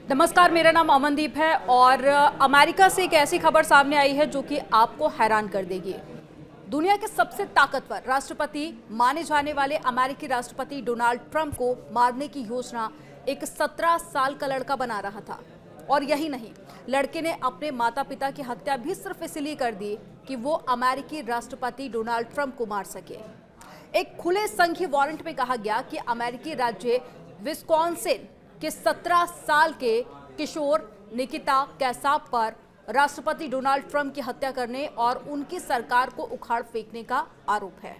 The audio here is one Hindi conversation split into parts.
नमस्कार, मेरा नाम अमनदीप है और अमेरिका से एक ऐसी खबर सामने आई है जो कि आपको हैरान कर देगी। दुनिया के सबसे ताकतवर राष्ट्रपति माने जाने वाले अमेरिकी राष्ट्रपति डोनाल्ड ट्रंप को मारने की योजना एक 17 साल का लड़का बना रहा था। और यही नहीं, लड़के ने अपने माता पिता की हत्या भी सिर्फ इसलिए कर दी कि वो अमेरिकी राष्ट्रपति डोनाल्ड ट्रंप को मार सके। एक खुले संघीय वारंट में कहा गया कि अमेरिकी राज्य विस्कॉन्सिन के 17 साल के किशोर निकिता कैसाप पर राष्ट्रपति डोनाल्ड ट्रंप की हत्या करने और उनकी सरकार को उखाड़ फेंकने का आरोप है।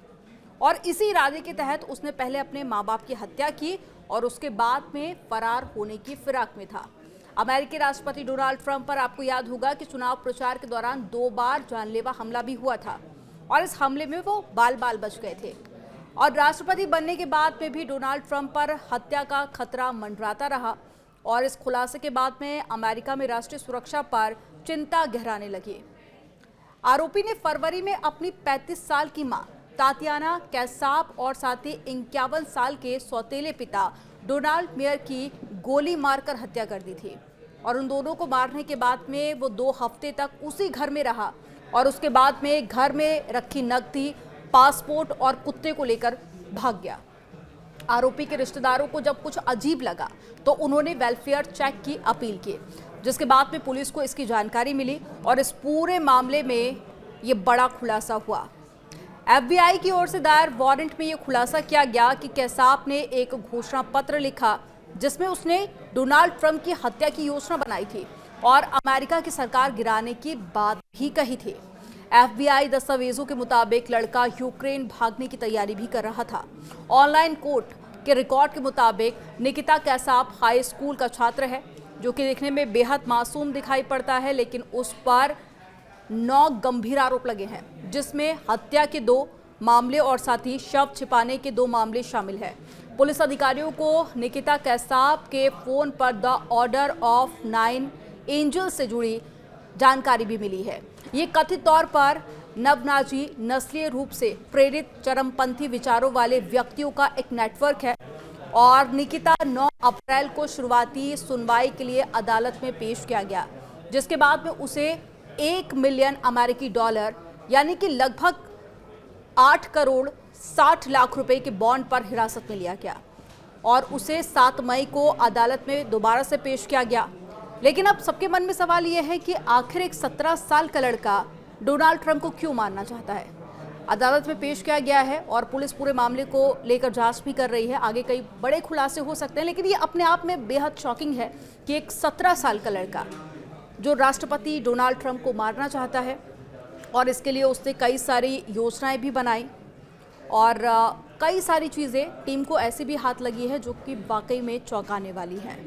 और इसी इरादे के तहत उसने पहले अपने मां बाप की हत्या की और उसके बाद में फरार होने की फिराक में था। अमेरिकी राष्ट्रपति डोनाल्ड ट्रंप पर आपको याद होगा कि चुनाव प्रचार के दौरान 2 बार जानलेवा हमला भी हुआ था और इस हमले में वो बाल बाल बच गए थे। और राष्ट्रपति बनने के बाद में भी डोनाल्ड ट्रंप पर हत्या का खतरा मंडराता रहा और इस खुलासे के बाद में अमेरिका में राष्ट्रीय सुरक्षा पर चिंता गहराने लगी। आरोपी ने फरवरी में अपनी 35 साल की मां तातियाना कैसाप और साथ ही 51 साल के सौतेले पिता डोनाल्ड मेयर की गोली मारकर हत्या कर दी थी। और उन दोनों को मारने के बाद में वो 2 हफ्ते तक उसी घर में रहा और उसके बाद में घर में रखी नकदी, पासपोर्ट और कुत्ते को लेकर भाग गया। आरोपी के रिश्तेदारों को जब कुछ अजीब लगा तो उन्होंने वेलफेयर चेक की अपील की, जिसके बाद में पुलिस को इसकी जानकारी मिली और इस पूरे मामले में ये बड़ा खुलासा हुआ। FBI की ओर से दायर वारंट में ये खुलासा किया गया कि कैसाप ने एक घोषणा पत्र लिखा जिसमें उसने डोनाल्ड ट्रंप की हत्या की योजना बनाई थी और अमेरिका की सरकार गिराने की बात भी कही थी। FBI दस्तावेजों के मुताबिक लड़का यूक्रेन भागने की तैयारी भी कर रहा था। ऑनलाइन कोर्ट के रिकॉर्ड के मुताबिक निकिता कैसाप हाई स्कूल का छात्र है जो कि देखने में बेहद मासूम दिखाई पड़ता है, लेकिन उस पर 9 गंभीर आरोप लगे हैं जिसमें हत्या के 2 मामले और साथ ही शव छिपाने के 2 मामले शामिल हैं। पुलिस अधिकारियों को निकिता कैसाप के फोन पर द ऑर्डर ऑफ 9 एंजल्स से जुड़ी जानकारी भी मिली है। ये कथित तौर पर नवनाजी नस्लीय रूप से प्रेरित चरमपंथी विचारों वाले व्यक्तियों का एक नेटवर्क है और निकिता 9 अप्रैल को शुरुआती सुनवाई के लिए अदालत में पेश किया गया, जिसके बाद में उसे 1 मिलियन अमेरिकी डॉलर यानी कि लगभग 8 करोड़ 60 लाख रुपए के बॉन्ड पर हिरासत में लिया गया और उसे 7 मई को अदालत में दोबारा से पेश किया गया। लेकिन अब सबके मन में सवाल यह है कि आखिर एक 17 साल का लड़का डोनाल्ड ट्रंप को क्यों मारना चाहता है। अदालत में पेश किया गया है और पुलिस पूरे मामले को लेकर जांच भी कर रही है। आगे कई बड़े खुलासे हो सकते हैं, लेकिन ये अपने आप में बेहद शॉकिंग है कि एक 17 साल का लड़का जो राष्ट्रपति डोनाल्ड ट्रंप को मारना चाहता है और इसके लिए उसने कई सारी योजनाएं भी बनाई और कई सारी चीज़ें टीम को ऐसी भी हाथ लगी है जो कि वाकई में चौंकाने वाली हैं।